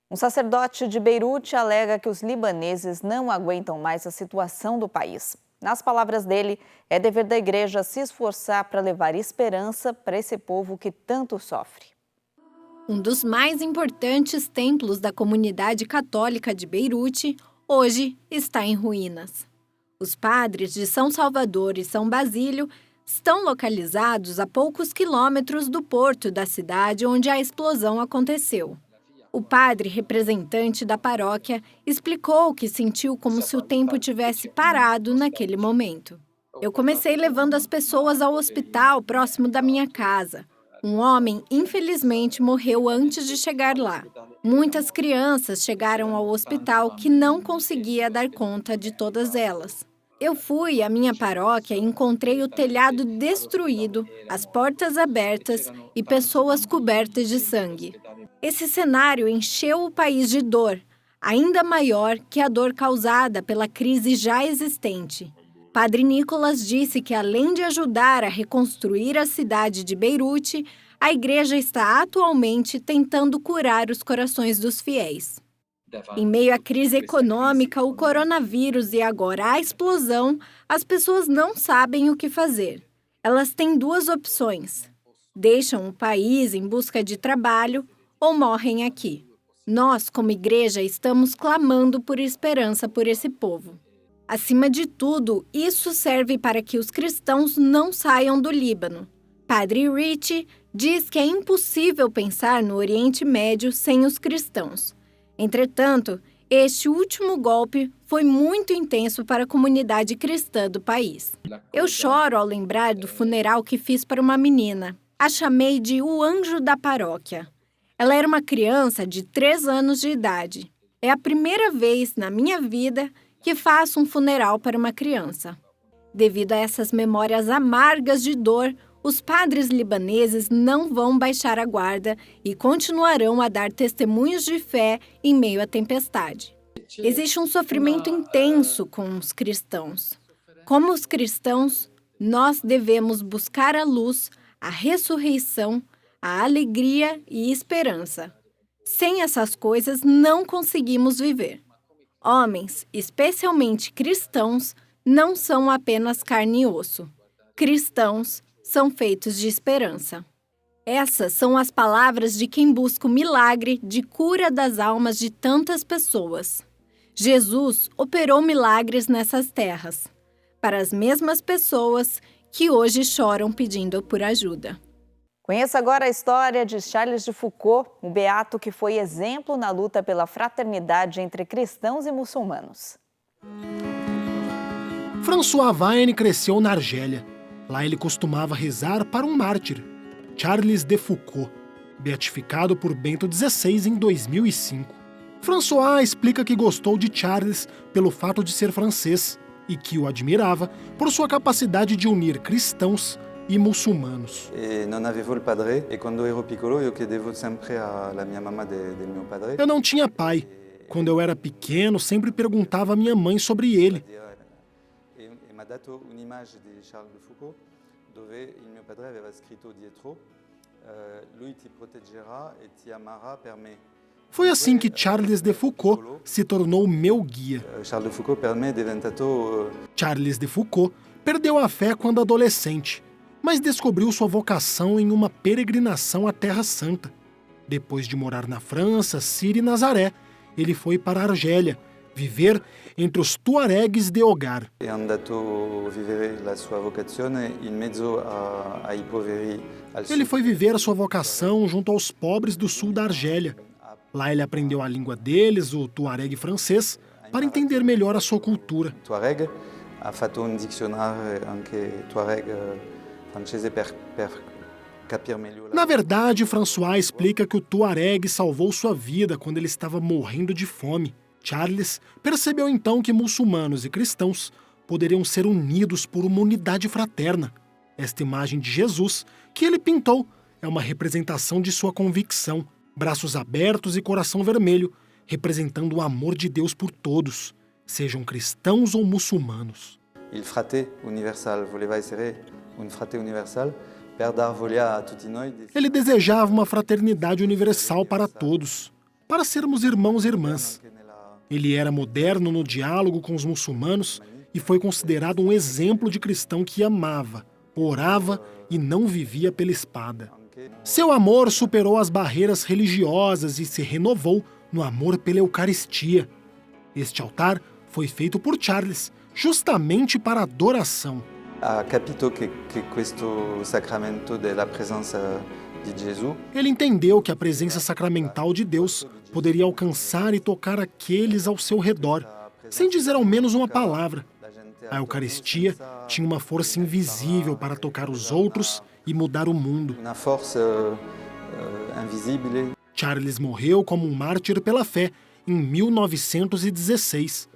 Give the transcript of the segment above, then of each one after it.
Um sacerdote de Beirute alega que os libaneses não aguentam mais a situação do país. Nas palavras dele, é dever da igreja se esforçar para levar esperança para esse povo que tanto sofre. Um dos mais importantes templos da comunidade católica de Beirute, hoje está em ruínas. Os padres de São Salvador e São Basílio estão localizados a poucos quilômetros do porto da cidade onde a explosão aconteceu. O padre representante da paróquia explicou que sentiu como se o tempo tivesse parado naquele momento. Eu comecei levando as pessoas ao hospital próximo da minha casa. Um homem, infelizmente, morreu antes de chegar lá. Muitas crianças chegaram ao hospital que não conseguia dar conta de todas elas. Eu fui à minha paróquia e encontrei o telhado destruído, as portas abertas e pessoas cobertas de sangue. Esse cenário encheu o país de dor, ainda maior que a dor causada pela crise já existente. Padre Nicolas disse que, além de ajudar a reconstruir a cidade de Beirute, a igreja está atualmente tentando curar os corações dos fiéis. Em meio à crise econômica, o coronavírus e agora a explosão, as pessoas não sabem o que fazer. Elas têm duas opções: deixam o país em busca de trabalho ou morrem aqui. Nós, como igreja, estamos clamando por esperança por esse povo. Acima de tudo, isso serve para que os cristãos não saiam do Líbano. Padre Ricci diz que é impossível pensar no Oriente Médio sem os cristãos. Entretanto, este último golpe foi muito intenso para a comunidade cristã do país. Eu choro ao lembrar do funeral que fiz para uma menina. A chamei de o anjo da paróquia. Ela era uma criança de 3 anos de idade. É a primeira vez na minha vida que faço um funeral para uma criança. Devido a essas memórias amargas de dor, os padres libaneses não vão baixar a guarda e continuarão a dar testemunhos de fé em meio à tempestade. Existe um sofrimento intenso com os cristãos. Como os cristãos, nós devemos buscar a luz, a ressurreição, a alegria e esperança. Sem essas coisas, não conseguimos viver. Homens, especialmente cristãos, não são apenas carne e osso. Cristãos são feitos de esperança. Essas são as palavras de quem busca o milagre de cura das almas de tantas pessoas. Jesus operou milagres nessas terras, para as mesmas pessoas que hoje choram pedindo por ajuda. Conheça agora a história de Charles de Foucault, o beato que foi exemplo na luta pela fraternidade entre cristãos e muçulmanos. François Vane cresceu na Argélia. Lá ele costumava rezar para um mártir, Charles de Foucault, beatificado por Bento XVI em 2005. François explica que gostou de Charles pelo fato de ser francês e que o admirava por sua capacidade de unir cristãos e muçulmanos. Eu não tinha pai. Quando eu era pequeno, sempre perguntava à minha mãe sobre ele. Foi assim que Charles de Foucault se tornou meu guia. Charles de Foucault perdeu a fé quando adolescente, mas descobriu sua vocação em uma peregrinação à Terra Santa. Depois de morar na França, Síria e Nazaré, ele foi para a Argélia, viver entre os tuaregues de Ogar. Ele foi viver a sua vocação junto aos pobres do sul da Argélia. Lá ele aprendeu a língua deles, o tuaregue francês, para entender melhor a sua cultura. Ha fatto un dizionario anche tuareg francese per capire meglio. Na verdade, François explica que o tuareg salvou sua vida quando ele estava morrendo de fome. Charles percebeu então que muçulmanos e cristãos poderiam ser unidos por uma unidade fraterna. Esta imagem de Jesus que ele pintou é uma representação de sua convicção, braços abertos e coração vermelho, representando o amor de Deus por todos, sejam cristãos ou muçulmanos. Il frate universal voleva essere un frate universal per dar voglia a tutti noi. Ele desejava uma fraternidade universal para todos, para sermos irmãos e irmãs. Ele era moderno no diálogo com os muçulmanos e foi considerado um exemplo de cristão que amava, orava e não vivia pela espada. Seu amor superou as barreiras religiosas e se renovou no amor pela Eucaristia. Este altar foi feito por Charles, justamente para adoração. Ha capito che questo sacramento della presenza di Gesù Ele entendeu que a presença sacramental de Deus poderia alcançar e tocar aqueles ao seu redor, sem dizer ao menos uma palavra. A Eucaristia tinha uma força invisível para tocar os outros e mudar o mundo. una forza invisibile. Charles morreu como um mártir pela fé em 1916,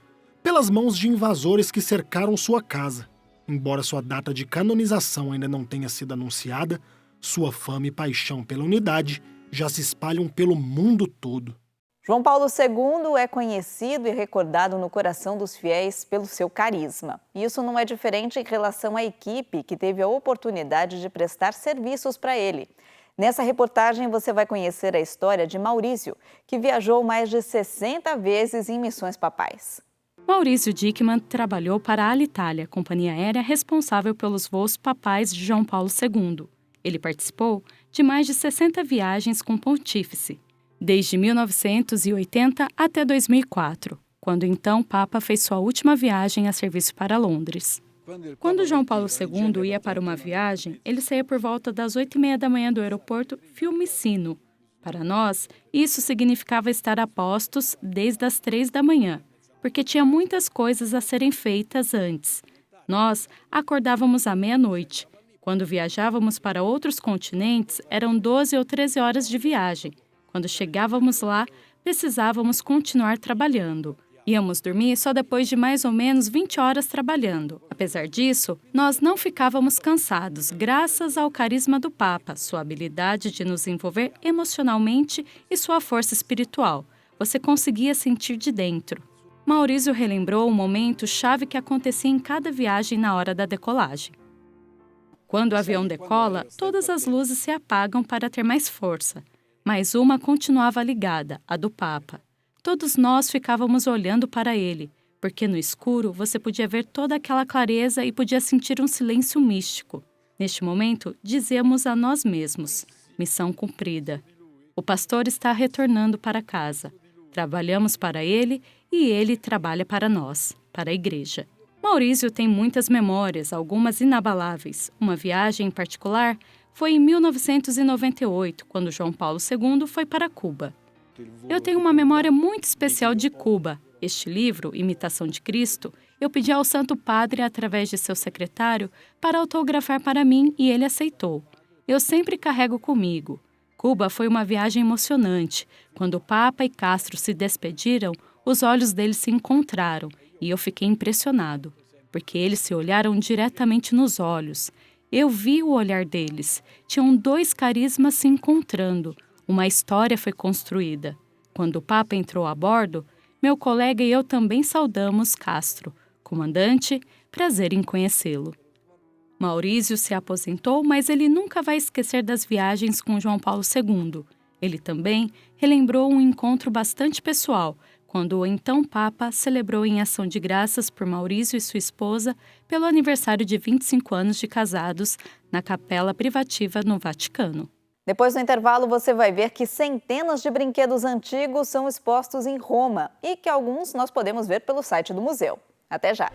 pelas mãos de invasores que cercaram sua casa. Embora sua data de canonização ainda não tenha sido anunciada, sua fama e paixão pela unidade já se espalham pelo mundo todo. João Paulo II é conhecido e recordado no coração dos fiéis pelo seu carisma. Isso não é diferente em relação à equipe que teve a oportunidade de prestar serviços para ele. Nessa reportagem você vai conhecer a história de Maurício, que viajou mais de 60 vezes em missões papais. Maurício Dickmann trabalhou para a Alitalia, companhia aérea responsável pelos voos papais de João Paulo II. Ele participou de mais de 60 viagens com o pontífice, desde 1980 até 2004, quando então o Papa fez sua última viagem a serviço para Londres. Quando João Paulo II ia para uma viagem, ele saía por volta das 8h30 da manhã do aeroporto Fiumicino. Para nós, isso significava estar a postos desde as 3 da manhã, porque tinha muitas coisas a serem feitas antes. Nós acordávamos à meia-noite. Quando viajávamos para outros continentes, eram 12 ou 13 horas de viagem. Quando chegávamos lá, precisávamos continuar trabalhando. Íamos dormir só depois de mais ou menos 20 horas trabalhando. Apesar disso, nós não ficávamos cansados, graças ao carisma do Papa, sua habilidade de nos envolver emocionalmente e sua força espiritual. Você conseguia sentir de dentro. Maurício relembrou o momento chave que acontecia em cada viagem na hora da decolagem. Quando o avião decola, todas as luzes se apagam para ter mais força, mas uma continuava ligada, a do Papa. Todos nós ficávamos olhando para ele, porque no escuro você podia ver toda aquela clareza e podia sentir um silêncio místico. Neste momento, dizíamos a nós mesmos: missão cumprida. O pastor está retornando para casa. Trabalhamos para ele e ele trabalha para nós, para a igreja. Maurício tem muitas memórias, algumas inabaláveis. Uma viagem em particular foi em 1998, quando João Paulo II foi para Cuba. Eu tenho uma memória muito especial de Cuba. Este livro, Imitação de Cristo, eu pedi ao Santo Padre, através de seu secretário, para autografar para mim e ele aceitou. Eu sempre carrego comigo. Cuba foi uma viagem emocionante. Quando o Papa e Castro se despediram, os olhos deles se encontraram e eu fiquei impressionado, porque eles se olharam diretamente nos olhos. Eu vi o olhar deles. Tinham dois carismas se encontrando. Uma história foi construída. Quando o Papa entrou a bordo, meu colega e eu também saudamos Castro. Comandante, prazer em conhecê-lo. Maurício se aposentou, mas ele nunca vai esquecer das viagens com João Paulo II. Ele também relembrou um encontro bastante pessoal, quando o então Papa celebrou em ação de graças por Maurício e sua esposa pelo aniversário de 25 anos de casados na capela privativa no Vaticano. Depois do intervalo, você vai ver que centenas de brinquedos antigos são expostos em Roma e que alguns nós podemos ver pelo site do museu. Até já!